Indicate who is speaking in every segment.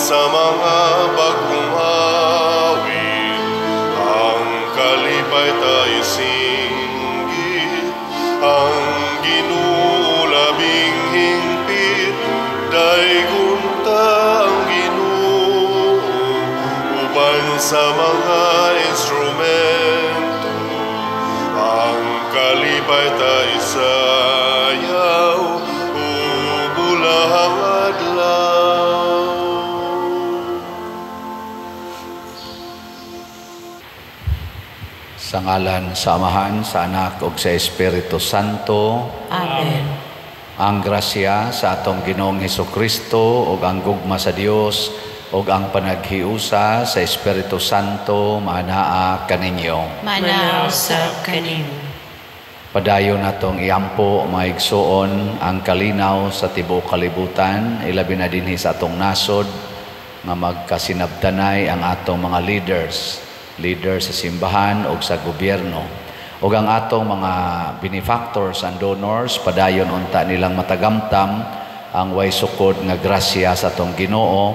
Speaker 1: sa mga bagong awit, ang kalipay tayo singgit, ang ginulabing hingpit, daygunta ang Ginoo, uban sa mga instrumento, ang kalipay tayo sayaw, ubulahang adlaw.
Speaker 2: Sa ngalan sa Amahan, sa Anak, ug sa Espiritu Santo.
Speaker 3: Amen.
Speaker 2: Ang grasya sa atong Ginoong Hesukristo ug ang gugma sa Dios ug ang panaghiusa sa Espiritu Santo manaa kaninyo.
Speaker 3: Manaw sa kanin.
Speaker 2: Padayon natong iampo maigsuon ang kalinaw sa tibuok kalibutan, ilabi na dinhi sa atong nasod nga magkasinabtanay ang atong mga leaders sa simbahan o sa gobyerno o ang atong mga benefactors and donors, padayon unta nilang matagamtam ang way sukod nga grasya sa atong Ginoo,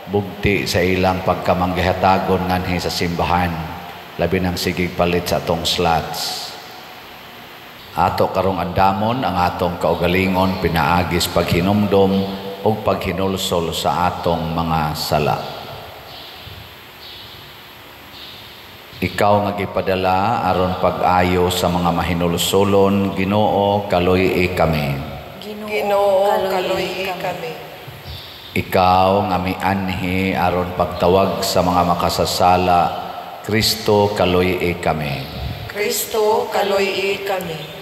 Speaker 2: bugti sa ilang pagkamanggihatagon nganhi sa simbahan, labi ng sigig palit sa atong slots. Ato karong andamon ang atong kaugalingon pinaagis paghinumdom o paghinulsol sa atong mga sala. Ikaw nga gipadala aron pag-ayo sa mga mahinulsolon, Ginoo, kaluy kami.
Speaker 4: Ginoo, kaluy kami.
Speaker 2: Ikaw nga mianhi aron pagtawag sa mga makasasala, Kristo, kaluy kami.
Speaker 4: Kristo, kaluy kami.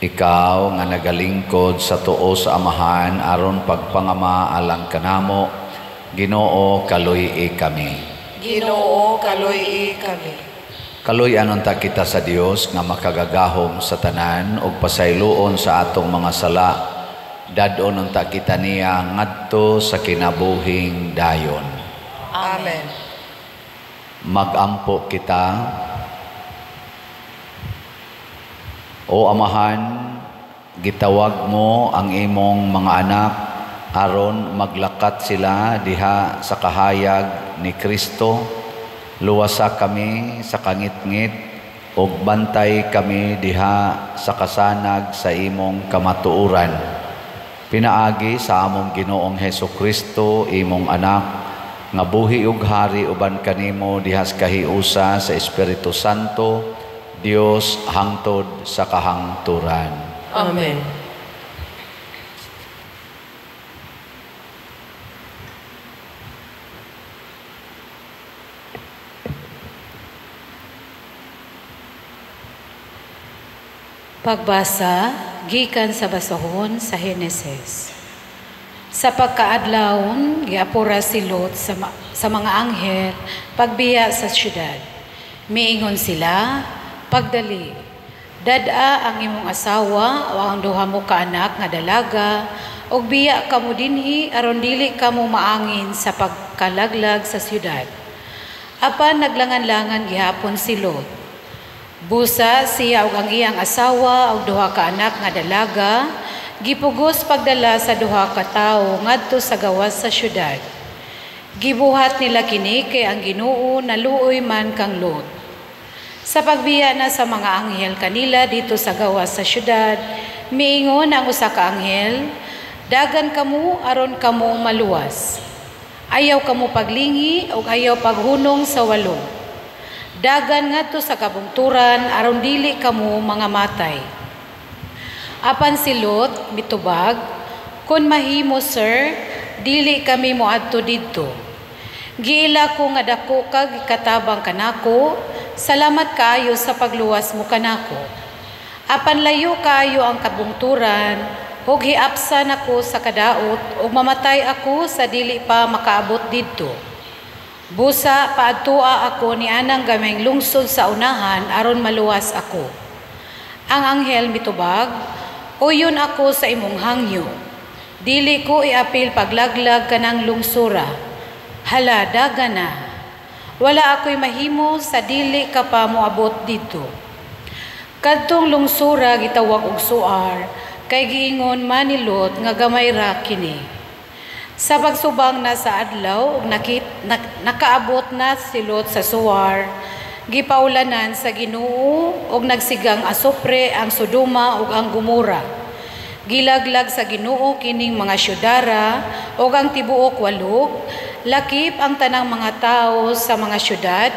Speaker 2: Ikaw nga nagalingkod sa tuo sa Amahan aron pagpangama alang kanamo, Ginoo, kaluy kami.
Speaker 4: Ginoo, kaluy kami.
Speaker 2: Kaluy-anon ta kita sa Dios nga makagagahom sa tanan ug pasayloon sa atong mga sala. Dadon ta kita niya ngadto sa kinabuhing dayon.
Speaker 4: Amen.
Speaker 2: Magampo kita. O Amahan, gitawag mo ang imong mga anak aron maglakat sila diha sa kahayag ni Kristo. Luwasa kami sa kangit-ngit ug bantay kami diha sa kasanag sa imong kamatuoran. Pinaagi sa among Ginoong Hesukristo, imong anak, nga buhi ug hari uban kanimo diha sa kahiusa sa Espiritu Santo, Dios hangtod sa kahangturan.
Speaker 4: Amen.
Speaker 3: Pagbasa, gikan sa basahon sa Heneses. Sa pagkaadlawon, giapura si Lot sa mga anghel pagbiya sa syudad. Miingon sila, pagdali, dada ang imong asawa o ang duha mo ka anak nga dalaga, ug biya kamo dinhi aron dili kamo maangin sa pagkalaglag sa syudad. Apan naglangan-langan gihapon si Lot. Busa siya ug ang iyang asawa ug duha ka anak nga dalaga, gipugos pagdala sa duha ka tawo ngadto sa gawas sa syudad. Gibuhat nila kini kay ang Ginoo naluoy man kang Lot. Sa pagbiya na sa mga anghel kanila dito sa gawas sa syudad, miingon ang usa ka anghel, dagan kamo aron kamo maluwas. Ayaw kamo paglingi ug ayaw paghunong sa walong. Dagan ngadto sa kabungturan aron dili kamo mga matay. Apan si Lot mitubag, kun mahimo sir, dili kami moadto didto. Giila ko nga dako kag katabang kanako, salamat kaayo sa pagluwas mo kanako. Apan layo kaayo ang kabungturan, ug hiapsan ako sa kadaot ug mamatay ako sa dili pa makaabot didto. Busa paadtua ako ni anang gamayng lungsod sa unahan aron maluwas ako. Ang anghel mitubag, uyon ako sa imong hangyo. Dili ko iapil paglaglag kanang lungsura. Hala, daga na. Wala ako'y mahimo sa dili ka pa moabot dito. Kadtong lungsura gitawag og suar, kay giingon man ni Lot nga gamay ra kini. Sa pagsubang na sa adlaw, ug nakaabot na si Lot sa Suwar, gipaulanan sa Ginoo ug nagsigang asupre ang Sodoma ug ang Gomora. Gilaglag sa Ginoo kining mga syudara ug ang tibuok walog, lakip ang tanang mga tao sa mga syudad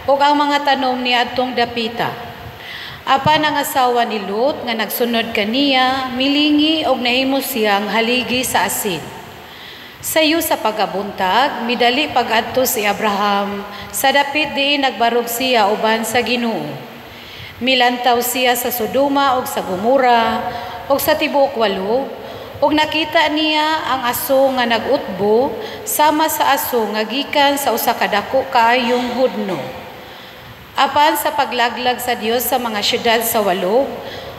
Speaker 3: ug ang mga tanom niadtong dapita. Apan ang asawa ni Lot nga nagsunod kaniya, milingi og nahimo siyang haligi sa asin. Sayo sa pagabuntag, midali pag-adto si Abraham, sa dapit diin nagbarog siya uban sa Ginoo. Milantaw siya sa Sodoma ug sa Gomora ug sa tibuok walog, ug nakita niya ang aso nga nag-utbo sama sa aso nga gikan sa usa ka dako kaayong hudno. Apan sa paglaglag sa Dios sa mga syudad sa walog,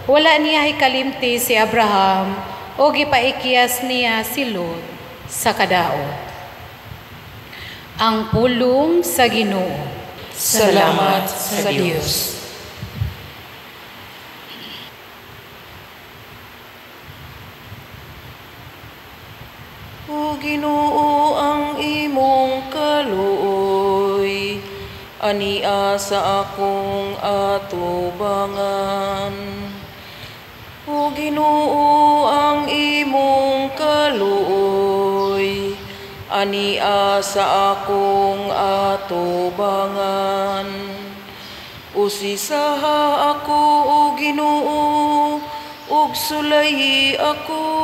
Speaker 3: wala niya hikalimti si Abraham o gipaikyas niya si Lot sa kadaot. Ang pulong sa Ginoo.
Speaker 4: Salamat sa Diyos. O Ginoo, ang imong kaluoy, ania sa akong atubangan. O Ginoo, ang imong kaluoy, ania sa akong atubangan. Usisaha ako, O Ginoo, ug sulayi ako.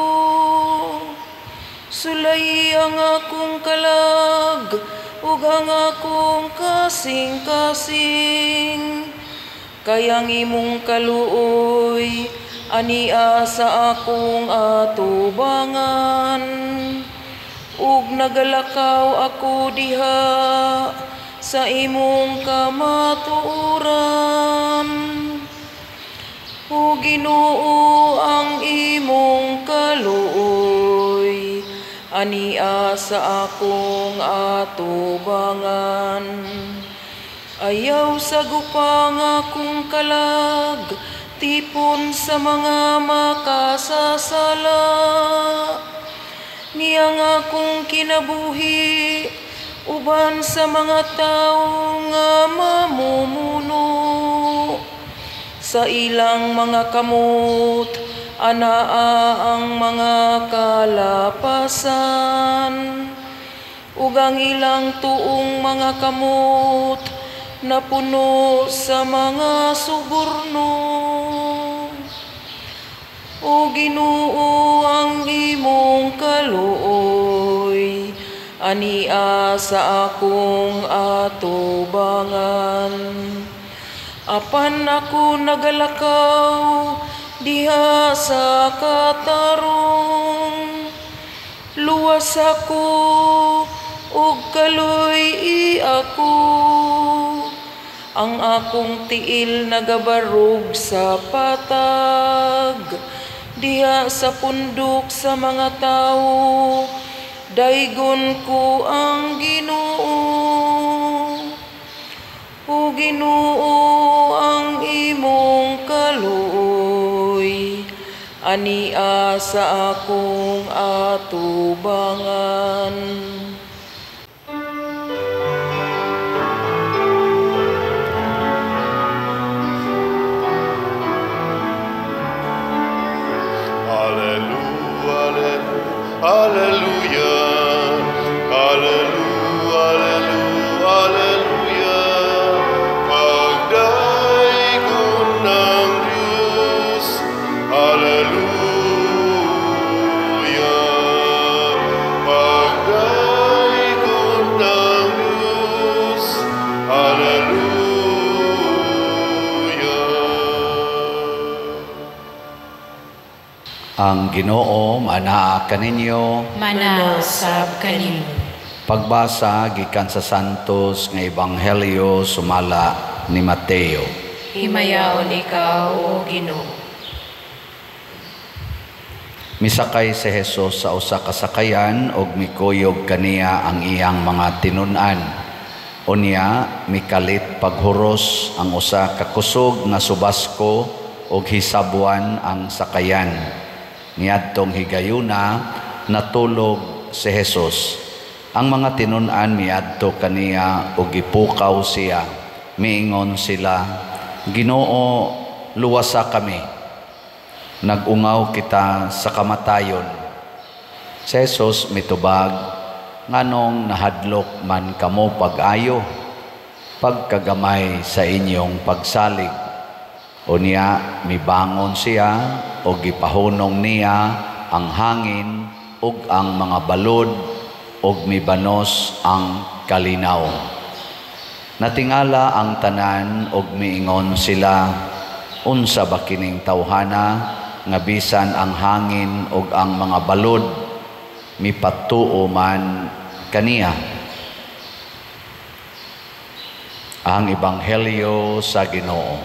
Speaker 4: Sulayi ang akong kalag, ug ang akong kasing-kasing. Kayang imong kaluoy, ania sa akong atubangan. Ug nagalakaw ako diha sa imong kamatuoran. O Ginoo, ang imong kaluoy, ania sa akong atubangan. Ayaw sa gupang akong kalag, tipon sa mga makasasala. Niyang akong kinabuhi, uban sa mga tao nga mamumuno. Sa ilang mga kamot, anaa ang mga kalapasan. Ug ang ilang tuong mga kamot, napuno sa mga suborno. O Ginoo, ang imong kaluoy, ania sa akong atubangan. Apan ako nagalakaw diha sa katarong, luwas ako ug kaloy ako. Ang akong tiil nagabarog sa patag, diha sa pundok sa mga tao, daygon ko ang Ginoo. O Ginoo, ang imong kaluoy, ania sa akong atubangan.
Speaker 1: Hallelujah, hallelujah, hallelujah, hallelujah. Pagdaigong ng Diyos, hallelujah. Pagdaigong ng Diyos, hallelujah.
Speaker 2: Ang Ginoo manaa kaninyo.
Speaker 3: Manasab kanimo.
Speaker 2: Pagbasa gikan sa Santos nga Ebanghelyo sumala ni Mateo.
Speaker 4: Himayaon ikaw, O Ginoo.
Speaker 2: Misakay si Jesus sa usa ka sakayan ug mikuyog kaniya ang iyang mga tinun-an. Unya mikalit paghuros ang usa ka kusog nga subasko ug hisabwan ang sakayan. Niadtong higayuna natulog si Jesus. Ang mga tinun-an miadto kaniya o gipukaw siya. Miingon sila, Ginoo, luwasa kami. Nagungaw kita sa kamatayon. Si Jesus mitubag, nganong nahadlok man kamo pag-ayo, pagkagamay sa inyong pagsalig. Unya, mibangon siya o gipahunong niya ang hangin ug ang mga balod ug mibanos ang kalinaw. Natingala ang tanan ug miingon sila, unsa ba kining tawhana nga bisan ang hangin ug ang mga balod mipatuo man kaniya. Ang Ebanghelyo sa Ginoo.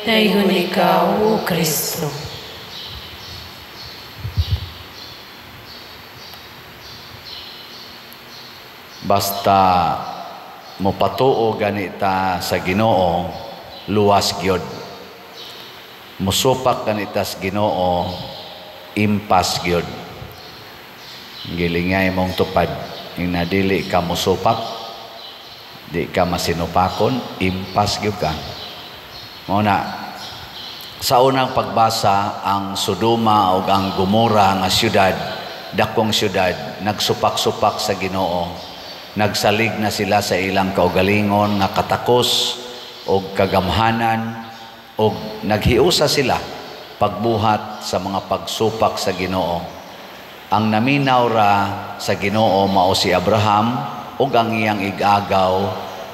Speaker 3: Dayon ikaw, O Kristo.
Speaker 2: Basta mopatuo ganita sa Ginoo, luwas gyud. Musupak ganita sa Ginoo, impas gyud. Gilingay mong tupad, ing nadili ka musupak, di ka masinupakon, impas gyud ka. Muna, sa unang pagbasa, ang Sodoma o ang Gomora nga syudad, dakong syudad, nagsupak-supak sa Ginoo. Nagsalig na sila sa ilang kaugalingon nga katakos o kagamhanan o naghiusa sila pagbuhat sa mga pagsupak sa Ginoo. Ang naminaw ra sa Ginoo mao si Abraham ug ang iyang igagaw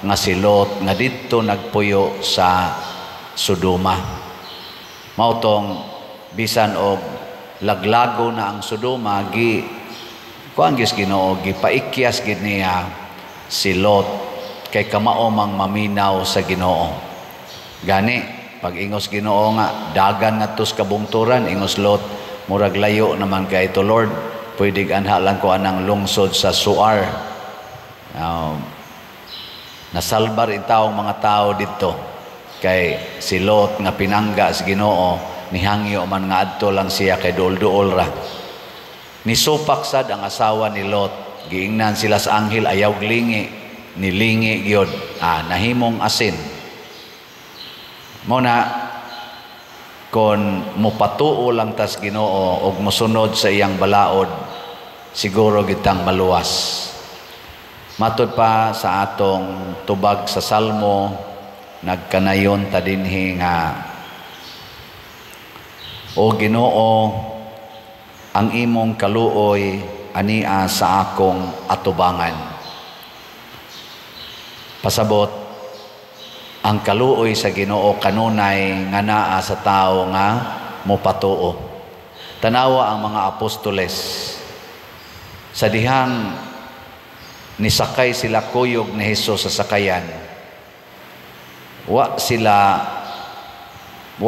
Speaker 2: nga si Lot nga didto nagpuyo sa Sodoma. Mao tong bisan og laglago na ang Sodoma kuan gyud Ginoo gipaikyas gid niya si Lot kay kamao mang maminaw sa Ginoo. Gani pag ingos Ginoo nga dagan ngadto sa kabungturan, ingos Lot murag layo naman kay ito Lord, pwede anha lang ko anang lungsod sa Suar. Nasalbar itaw mga tao didto kay si Lot nga pinangga sa Ginoo nihangyo man nga adto lang siya kay duol-duol ra. Nisupak sad ang asawa ni Lot, giingnan sila sa anghel ayaw glingi, nilingi gyud, nahimong asin. Muna kon mopatuo lang tas Ginoo og mosunod sa iyang balaod, siguro gitang maluwas. Matud pa sa atong tubag sa Salmo, nagkanayon ta dinhi nga, O Ginoo, ang imong kaluoy ania sa akong atubangan. Pasabot, ang kaluoy sa Ginoo kanunay nga naa sa tao nga mopatuo. Tanawa ang mga apostoles. Sa dihang nisakay sila kuyog ni Hesus sa sakayan, wa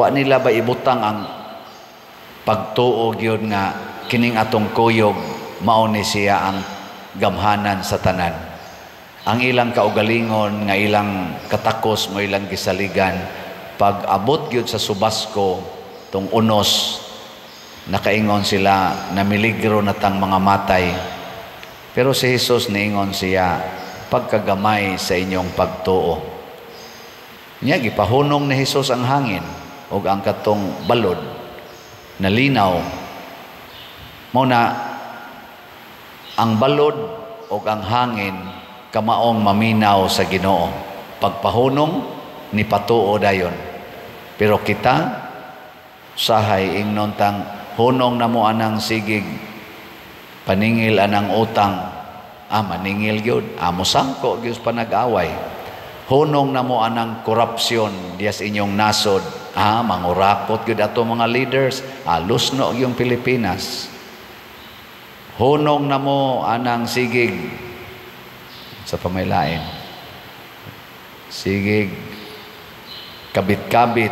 Speaker 2: nila ba ibutang ang pagtuo gyud nga kining atong kuyog mao ni siya ang gamhanan sa tanan. Ang ilang kaugalingon nga ilang katakos mo ilang gisaligan, pag abot gyud sa subasko tong unos, nakaingon sila na miligro na tang mga matay. Pero si Jesus niingon siya, pagkagamay sa inyong pagtuo. Nya gipahunong ni Jesus ang hangin ug ang katong balod nalinaw. Muna, ang balod o ang hangin kamaong maminaw sa Ginoo. Pagpahunong ni patuo dayon. Pero kita, sahay ingnon tang hunong na mo anang sigig, paningil anang utang, maningil gyud, mosangko gyud panag-away. Hunong na mo anang korupsyon dias inyong nasod, mangurakot gyud ato mga leaders, lusno yung Pilipinas. Hunong na mo anang sigig sa pamaylain. Sigig kabit-kabit,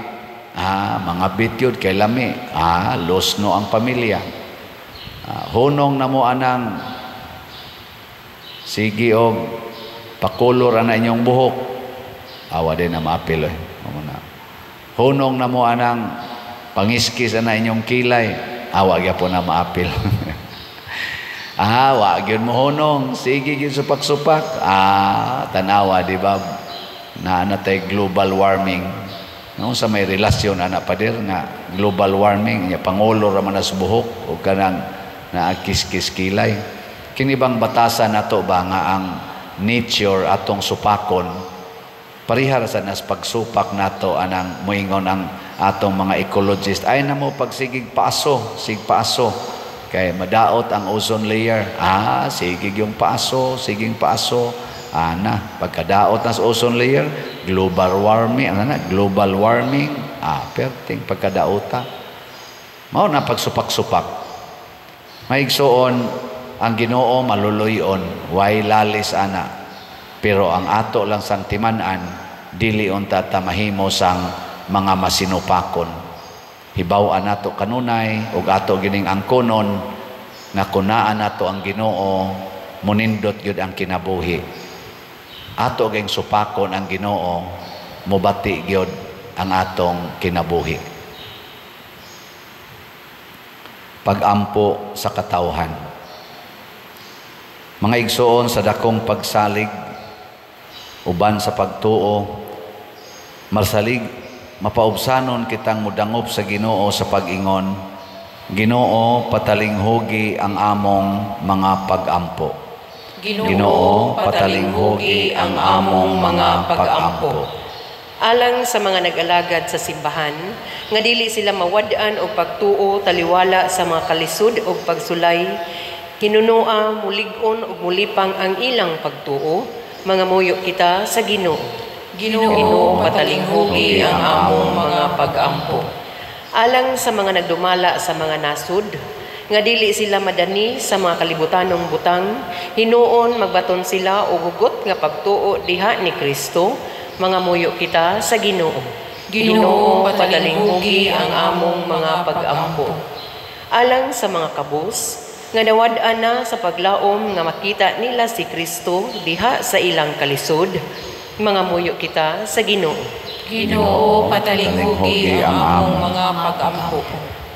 Speaker 2: mga bityod kay lami, losno ang pamilya. Hunong na mo anang sige og pakulor na inyong buhok, awa din na maapil. Hunong na mo anang pangiskis na inyong kilay, awa gyapon na maapil. Wag yun mo honong. Sige yun supak-supak. Tanawa, di ba? Na natay global warming. No, sa may relasyon, padir, nga global warming, niya pangulo raman na subuhok, o kanang naakis-kis kilay. Kinibang batasan na to ba nga ang nature atong supakon, parihar sa nas pagsupak nato anang muingon ang atong mga ecologist ay na mo pagsigig paaso kay madaot ang ozone layer. Sigig yung paaso, siging paaso. Pagkadaot na sa ozone layer, global warming, perting pagkadaota. Mao na pagsupak-supak. Maigsoon ang Ginoo maluluyon, way lalis ana. Pero ang ato lang sang timan-an, dili unta ta mahimo sang mga masinupakon. Hibaw-an nato kanunay ug ato gining angkonon nga kunaan nato ang Ginoo, munindot gyud ang kinabuhi. Ato ging supakon ang Ginoo, mubati gyud ang atong kinabuhi. Pag-ampo sa katawhan. Mga igsoon sa dakong pagsalig, uban sa pagtuo, marsalig, mapaubsanon kitang mudangop sa Ginoo sa pag-ingon, Ginoo, patalinghugi ang among mga pag-ampo. Ginoo, patalinghugi ang among mga pag-ampo.
Speaker 5: Alang sa mga nag-alagad sa simbahan, nga dili sila mawad-an og pagtuo taliwala sa mga kalisod og pagsulay, hinunoa, mulig-on ug mulipang ang ilang pagtuo, mga muyo kita sa Ginoo.
Speaker 4: Ginoo, patalinghugi ang among mga pag-ampo.
Speaker 5: Alang sa mga nagdumala sa mga nasud, nga dili sila madani sa mga kalibutanong butang, hinuon magbaton sila og hugot nga pagtuo diha ni Kristo, mga muyo kita sa Ginoo.
Speaker 4: Ginoo, patalinghugi ang among mga pag-ampo.
Speaker 5: Alang sa mga kabus, nga nawad-an na sa paglaom nga makita nila si Kristo diha sa ilang kalisod, mga muyo kita sa Ginoo.
Speaker 4: Ginoo, patalinghugi ang among mga pag-ampo.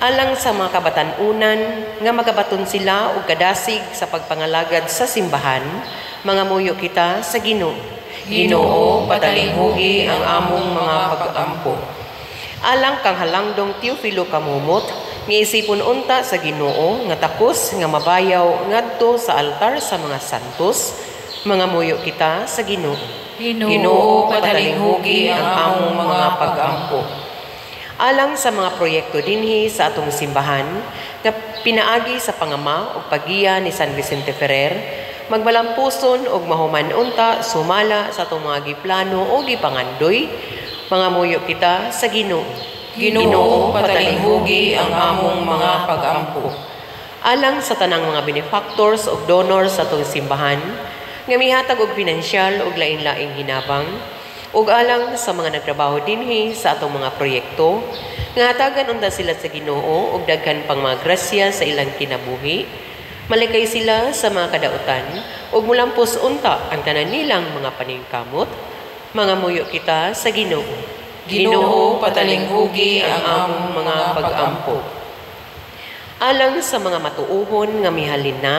Speaker 5: Alang sa mga kabatan-unan nga magabaton sila og kadasig sa pagpangalagad sa simbahan, mga muyo kita sa Ginoo.
Speaker 4: Ginoo, patalinghugi ang among mga pag-ampo.
Speaker 5: Alang kang halangdong Teofilo Kamumot, niisipon unta sa Ginoo nga takos nga mabayaw ngadto sa altar sa mga santos, mga muyo kita sa Ginoo.
Speaker 4: Ginoo, patalinghugi ang among mga pag-ampo.
Speaker 5: Alang sa mga proyekto dinhi sa atong simbahan nga pinaagi sa pangama o paggiya ni San Vicente Ferrer, magbalampuson og mahuman unta sumala sa atong mga giplano o gipangandoy, mga muyo kita sa Ginoo.
Speaker 4: Ginoo, patalinghugi ang among mga pag-ampo.
Speaker 5: Alang sa tanang mga benefactors o donors sa atong simbahan, nga mihatag og pinansyal og lain-laing hinabang, ug alang sa mga nagtrabaho dinhi sa atong mga proyekto, nga hatagan unta sila sa Ginoo og daghan pang mga grasya sa ilang kinabuhi, malikay sila sa mga kadautan, ug mulampos unta ang tanan nilang mga paningkamot, mga muyo kita sa Ginoo.
Speaker 4: Ginoo, patalinghugi ang among mga pag-ampo.
Speaker 5: Alang sa mga matuuhon nga mihalin na,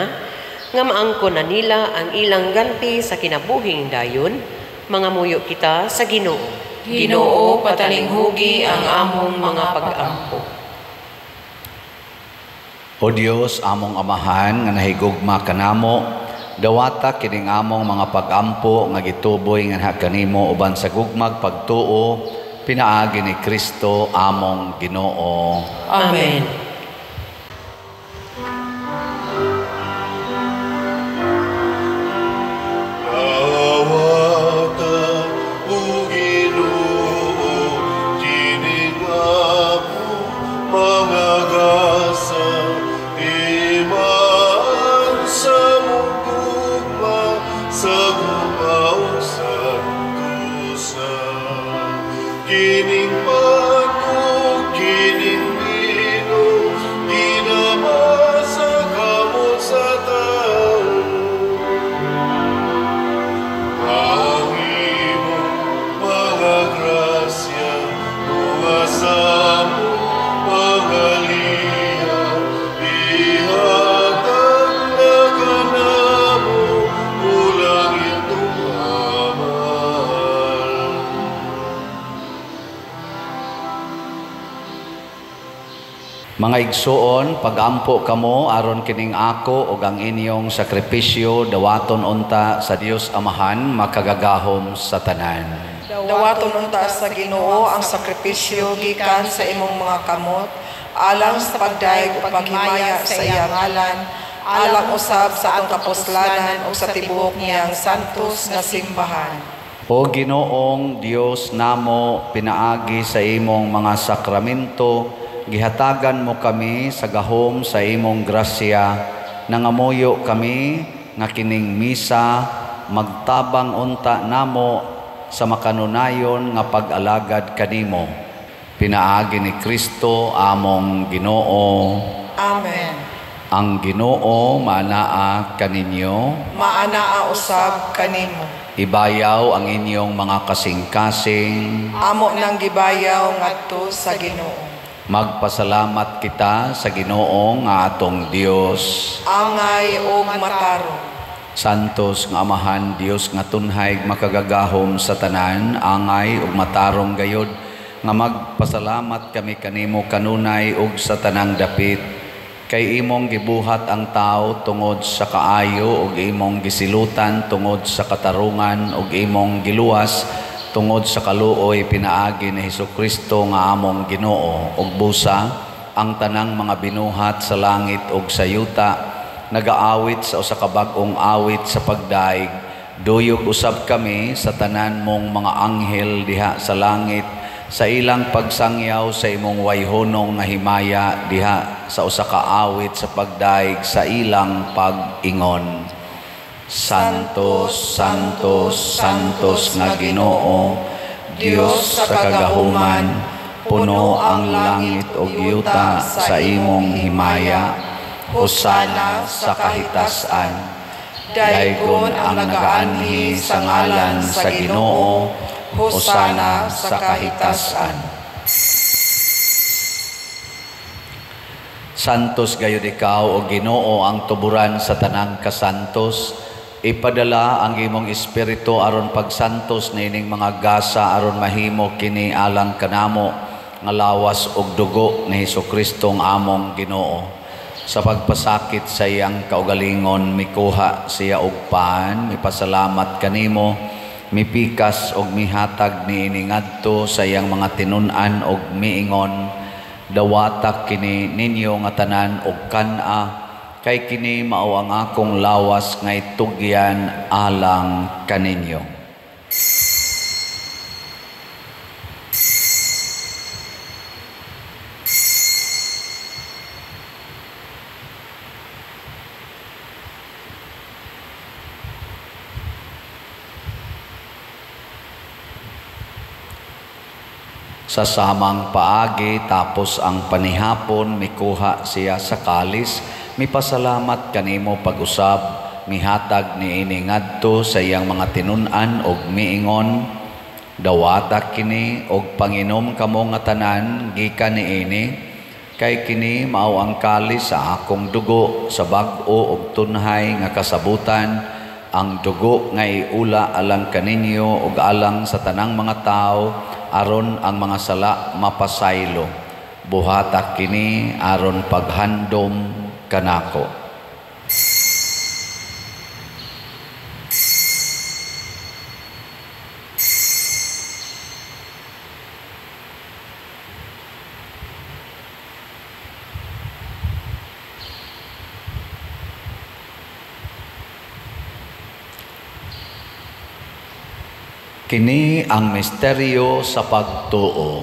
Speaker 5: nga maangkon na nila ang ilang ganti sa kinabuhing dayon, mga muyo kita sa Ginoo.
Speaker 4: Ginoo, patalinghugi ang among mga pag-ampo.
Speaker 2: O Dios, among amahan nga nahigugma kanamo, dawata kining among mga pag-ampo nga gituboy nga kanimo uban sa gugmag pagtuo, pinaagi ni Kristo among Ginoo.
Speaker 4: Amen.
Speaker 1: Kining pagko, kining bino,
Speaker 2: Mga igsuon, pagampo kamo aron kining ako ug ang inyong sakripisyo dawaton unta sa Dios Amahan makagagahom sa tanan.
Speaker 6: Dawaton unta sa Ginoo ang sakripisyo gikan sa imong mga kamot alang sa pagdaig ug paghimaya sa iyang ngalan, alang usab sa atong kapuslanan ug sa tibuok niyang santos nga simbahan.
Speaker 2: O Ginoong Dios namo, pinaagi sa imong mga sakramento, gihatagan mo kami sa gahom sa imong grasya, nangamuyo kami nga kining misa magtabang unta namo sa makanunayon nga pag-alagad kanimo. Pinaagi ni Kristo among Ginoo.
Speaker 6: Amen.
Speaker 2: Ang Ginoo maanaa kaninyo.
Speaker 6: Maanaa usab kanimo.
Speaker 2: Ibayaw ang inyong mga kasing-kasing.
Speaker 6: Amo nang gibayaw ngadto sa Ginoo.
Speaker 2: Magpasalamat kita sa Ginoo nga atong Dios.
Speaker 6: Angay ug matarong.
Speaker 2: Santos nga Amahan Dios nga tunhay makagagahom sa tanan, angay ug matarong gayod nga magpasalamat kami kanimo kanunay ug sa tanang dapit. Kay imong gibuhat ang tao tungod sa kaayo ug imong gisilutan tungod sa katarungan ug imong giluwas tungod sa kaluoy pinaagi ni Hesukristo nga among Ginoo ug busa ang tanang mga binuhat sa langit ug sa yuta nagaawit sa usa ka bag-ong awit sa pagdaig. Duyog usab kami sa tanan mong mga anghel diha sa langit sa ilang pagsangyaw sa imong wayhonong nga himaya diha sa usa ka awit sa pagdaig sa ilang pag-ingon. Santos, Santos, Santos nga Ginoo, Dios sa kagahuman, puno ang langit ug yuta sa imong himaya. Hosana sa kahitasan. Daygon ang nagaanhi sa ngalan sa Ginoo. Hosana sa kahitasan. Santos gayud ikaw o Ginoo ang tuburan sa tanang kasantos. Ipadala ang imong espiritu aron pagsantos na ining mga gasa aron mahimo kini alang kanamo nga lawas ug dugo ni Hesukristo ang among Ginoo. Sa pagpasakit sa iyang kaugalingon mikuha siya og paan, mipasalamat kanimo, mipikas og mihatag niini ngadto sa iyang mga tinun-an og miingon, dawatak kini ninyo nga tanan og kana, kay kini mao ang akong lawas nga itugyan alang kaninyo. Sa samang paagi tapos ang panihapon mikuha siya sa kalis, mipasalamat kanimo pag-usab, mihatag niini ngadto sa iyang mga tinun-an og miingon, dawatak kini og panginom kamo nga tanan gikan niini, kay kini mao ang kalis sa akong dugo sa bag-o ug tunhay nga kasabutan, ang dugo nga iula alang kaninyo ug alang sa tanang mga tao aron ang mga sala mapasaylo. Buhatak kini aron paghandom kanako. Kini ang misteryo sa pagtuo.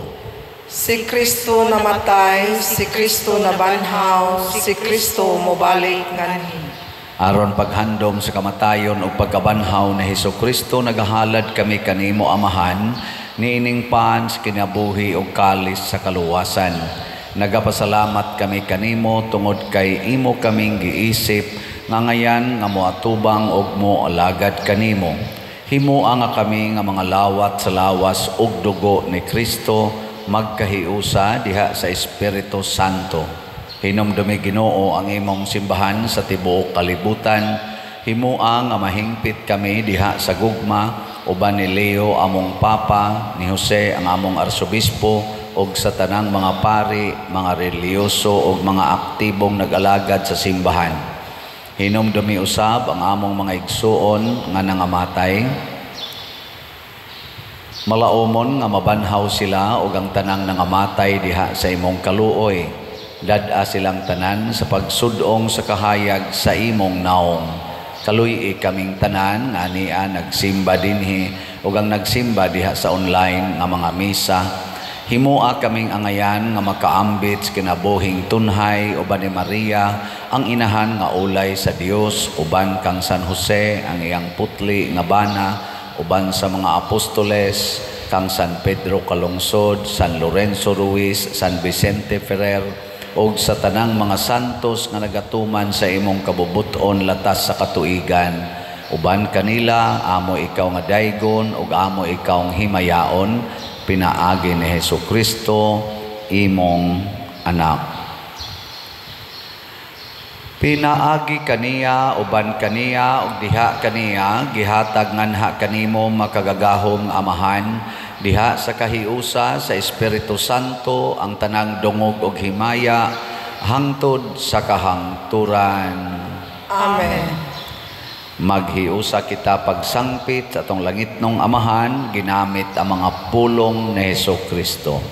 Speaker 6: Si Kristo namatay, si Kristo nabanhaw, si Kristo mobalik nganhi.
Speaker 2: Aron paghandom sa kamatayon o pagkabanhaw na Hesukristo, nagahalad kami kanimo Amahan, niining paan sa kinabuhi o kalis sa kaluwasan. Nagapasalamat kami kanimo tungod kay imo kaming giisip, nga ngayan nga moatubang og mo alagad kanimo. Himuan nga kami nga mga lawat sa lawas ug dugo ni Kristo magkahiusa diha sa Espiritu Santo. Hinumdumi Ginoo ang imong simbahan sa tibuok kalibutan. Himuan nga mahingpit kami diha sa gugma uban ni Leo among Papa, ni Jose ang among Arsobispo ug sa tanang mga pari, mga reliyoso ug mga aktibong nag-alagad sa simbahan. Hinumdumi usab ang among mga igsuon nga nangamatay. Malaumon nga mabanhaw sila ug ang tanang nangamatay diha sa imong kaluoy. Dad-a silang tanan sa pagsudong sa kahayag sa imong naong. Kaluy kaming tanan nga niya nagsimba dinhi ug ang nagsimba diha sa online nga mga misa. Himua kaming angayan nga makaambit sa kinabuhing tunhay uban ni Maria, ang inahan nga ulay sa Dios, uban kang San Jose, ang iyang putli nga bana, uban sa mga apostoles, kang San Pedro Calungsod, San Lorenzo Ruiz, San Vicente Ferrer, ug sa tanang mga santos nga nagatuman sa imong kabubuton latas sa katuigan. Uban kanila, amo ikaw nga daygon, ug amo ikaw ang himayaon, pinaagi ni Hesukristo, imong anak. Pinaagi kaniya, uban kaniya, ug diha kaniya, gihatag nganha kanimo makagagahom amahan, diha sa kahiusa sa Espiritu Santo, ang tanang dungog ug himaya, hangtod sa kahangturan.
Speaker 6: Amen.
Speaker 2: Maghiusa kita pagsangpit sa atong langitnong amahan, ginamit ang mga pulong ni Hesukristo.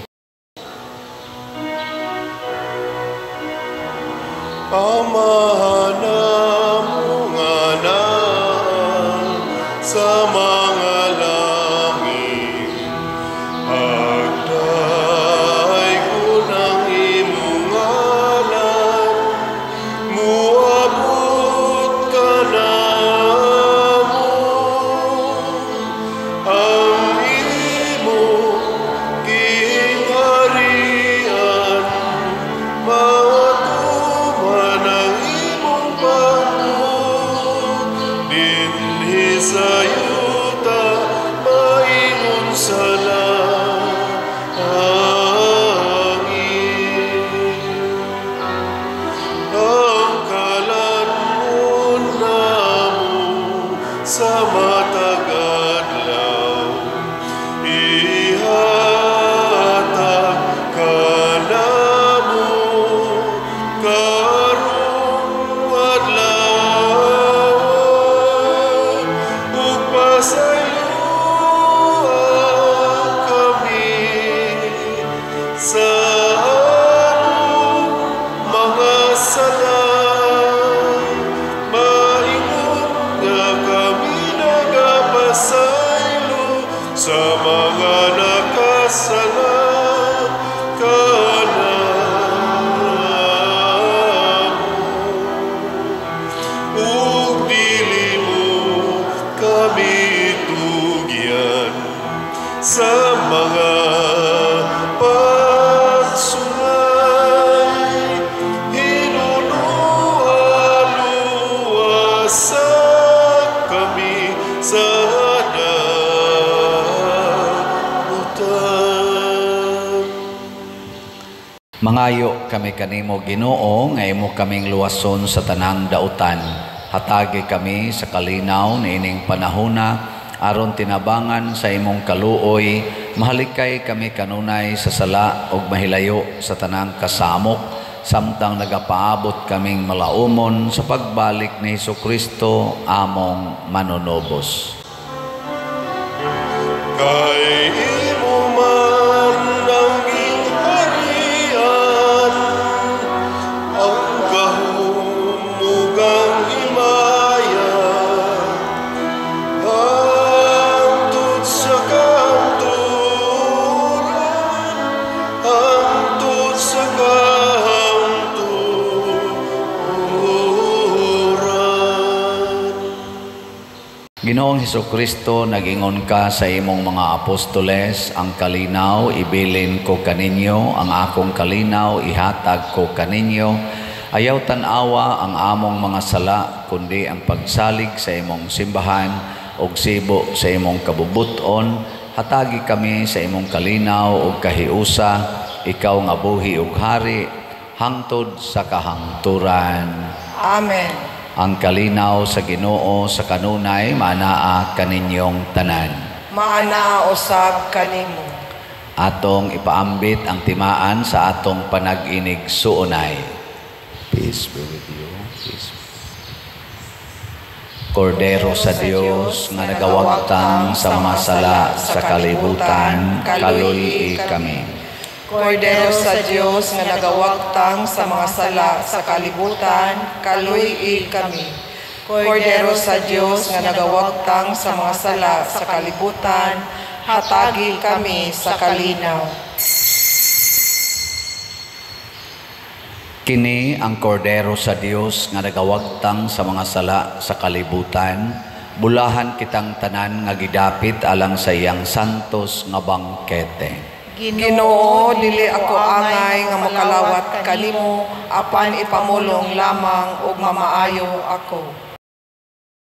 Speaker 1: Amahan namong anak sa mga langit, agday ko ng imong ngalan, muabot ka namo, ang imong gingharian, matuman ang imong pangud, dinhi sa yuta maingon sa langit. Ang kalangon namo sa matag adlaw, ihatag ka namo karong adlaw, ug pasayloan kami sa among mga sala. Maingon nga kami nagapasaylo sa mga nakasala kanamo, ug dili mo kami tugyan sa mga pagsungay, hinunualuwasa kami sa dagutan.
Speaker 2: Mangayo kami kanimo Ginoo, nga imo kaming luwason sa tanang dautan. Hatagi kami sa kalinaw niining panahona, aron tinabangan sa imong kaluoy, mahalikay kami kanunay sa sala ug mahilayo sa tanang kasamok, samtang nagapaabot kaming malaumon sa pagbalik ni Hesukristo among manunobos.
Speaker 1: Kay imo man ang gingharian, ang kahumugang himaya, hangtod sa kahangturan, hangtod sa kahangturan.
Speaker 2: Ginoong Hesukristo, nag-ingon ka sa imong mga apostoles, ang kalinaw ibilin ko kaninyo, ang akong kalinaw ihatag ko kaninyo. Ayaw tanawa ang among mga sala, kundi ang pagsalig sa imong simbahan ug sibo sa imong kabubuton. Hatagi kami sa imong kalinaw ug kahiusa, ikaw nga buhi ug hari, hangtod sa kahangturan.
Speaker 6: Amen.
Speaker 2: Ang kalinaw sa Ginoo sa kanunay manaa kaninyong tanan.
Speaker 6: Maana usab kanimo.
Speaker 2: atong ipaambit ang timaan sa atong panag-inig suonay. Peace be with you. Peace. Kordero sa Dios nga nagawagtang sa mga sala sa kalibutan, kaluy kami.
Speaker 6: Kordero sa Diyos nga nagawagtang sa mga sala sa kalibutan, kaluy kami. Kordero sa Diyos nga nagawagtang sa mga sala sa kalibutan, hatagi kami sa kalinaw.
Speaker 2: Kini ang kordero sa Dios nga nagawagtang sa mga sala sa kalibutan, bulahan kitang tanan nga gidapit alang sa iyang santos nga bangkete.
Speaker 6: Ginoo, dili ako angay nga makalawat kanimo, apan ipamulong lamang ug mamaayo ako.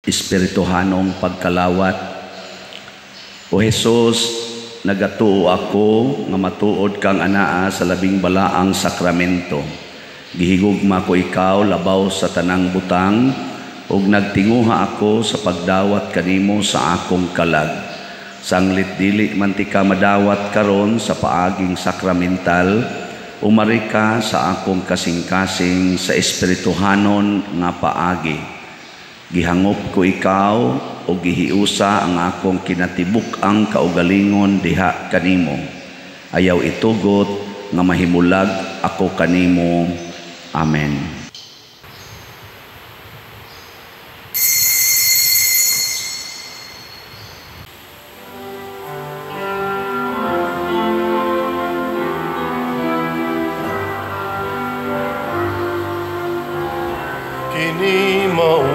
Speaker 2: Espirituhanong pagkalawat. O Jesus, nagatuo ako nga matuod kang anaa sa labing balaang sakramento. Gihigugma ko ikaw labaw sa tanang butang ug nagtinguha ako sa pagdawat kanimo sa akong kalag. Sanglit dili man ti ka madawat karon sa paaging sakramental, umari ka sa akong kasing-kasing sa espirituhanon nga paagi. Gihangop ko ikaw o gihiusa ang akong kinatibuk-ang kaugalingon diha kanimo. Ayaw itugot nga mahimulag ako kanimo. Amen.
Speaker 1: Kini mao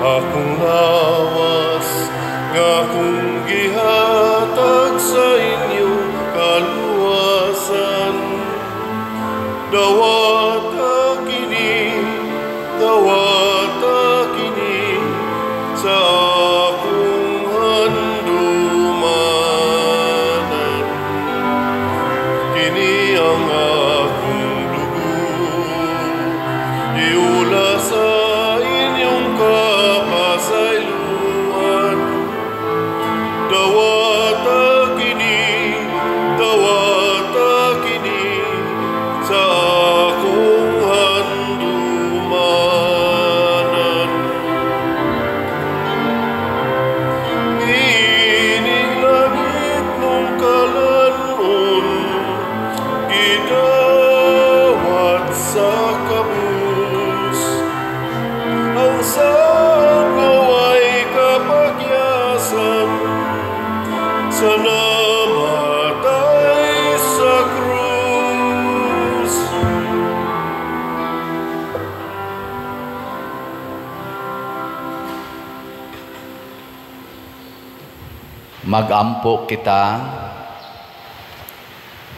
Speaker 1: akong lawas nga kung gihatag sa inyo kaluwasan. Dawata kini sa akong handumanan. Kini ang akong dugo, iula sa inyong kapasayloan. Dawata kini sa akong handumanan. Ining langit mong kalanon, gidawat sa kabus. Ang sangko ay kapagyasan sa namatay sa krus.
Speaker 2: Magampo kita,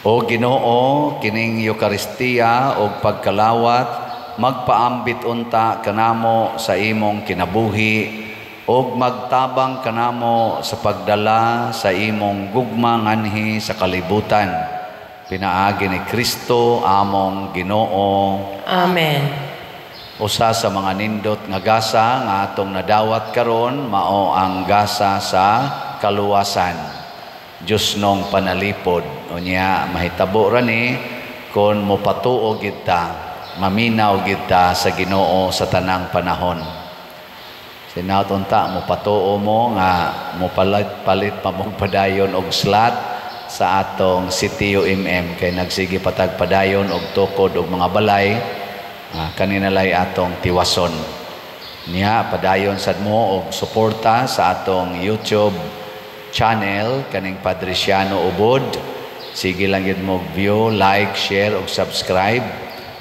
Speaker 2: o Ginoo, kining Eucharistia o pagkalawat, magpaambit unta kanamo sa imong kinabuhi, o magtabang kanamo sa pagdala sa imong gugma nganhi sa kalibutan. Pinaagi ni Kristo among Ginoo.
Speaker 4: Amen.
Speaker 2: Usa sa mga nindot nga gasa nga atong nadawat karon mao ang gasa sa kaluwasan. Diyos nung panalipod. Unya mahitabo ra ni kung mopatuo gid ta, maminaw gid ta sa Ginoo sa tanang panahon. Sinaut unta mopatuo mo nga mopalit pa mong padayon og slot sa atong CTUMM kay nagsige patag padayon og tukod og mga balay. Kanina lay atong tiwason. Niya padayon sad mo og suporta sa atong YouTube channel kaning Padresiano Ubod. Sige lang gid mo view, like, share ug subscribe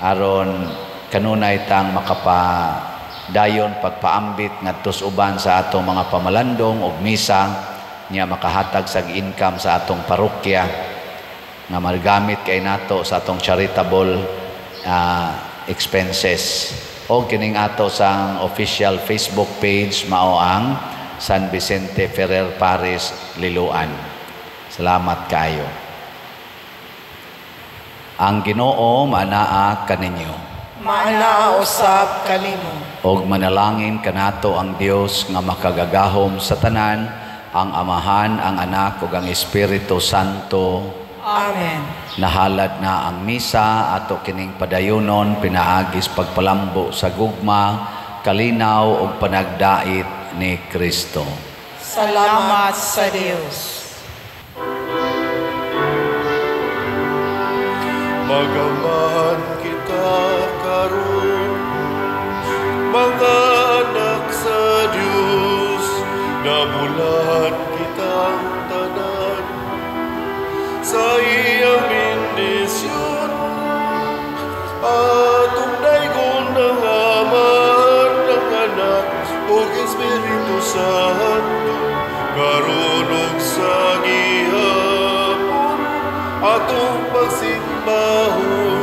Speaker 2: aron kanunay tang makapadayon pagpaambit ngadto uban sa atong mga pamalandong ug misa niya makahatag sag income sa atong parokya nga magamit kay nato sa atong charitable expenses. O kining ato sang official Facebook page mao ang San Vicente Ferrer Paris, Liloan. Salamat kayo. Ang Ginoo maanaa kaninyo.
Speaker 6: Maanaa usab kanimo.
Speaker 2: Og manalangin kanato ang Dios nga makagagahom sa tanan, ang Amahan, ang Anak ug ang Espiritu Santo.
Speaker 6: Amen.
Speaker 2: Nahalad na ang misa ato kining padayonon pinaagis pagpalambo sa gugma, kalinaw ug panagdait ni Kristo.
Speaker 6: Salamat sa Dios.
Speaker 1: Magaman kita karon, mga anak sa Diyos, nabulan kitang tanan sa iyang bendisyon. Atong daygon ng Ama, ng Anak, o Espiritu Santo, karon ug sa gihapon, atong pagsimbahon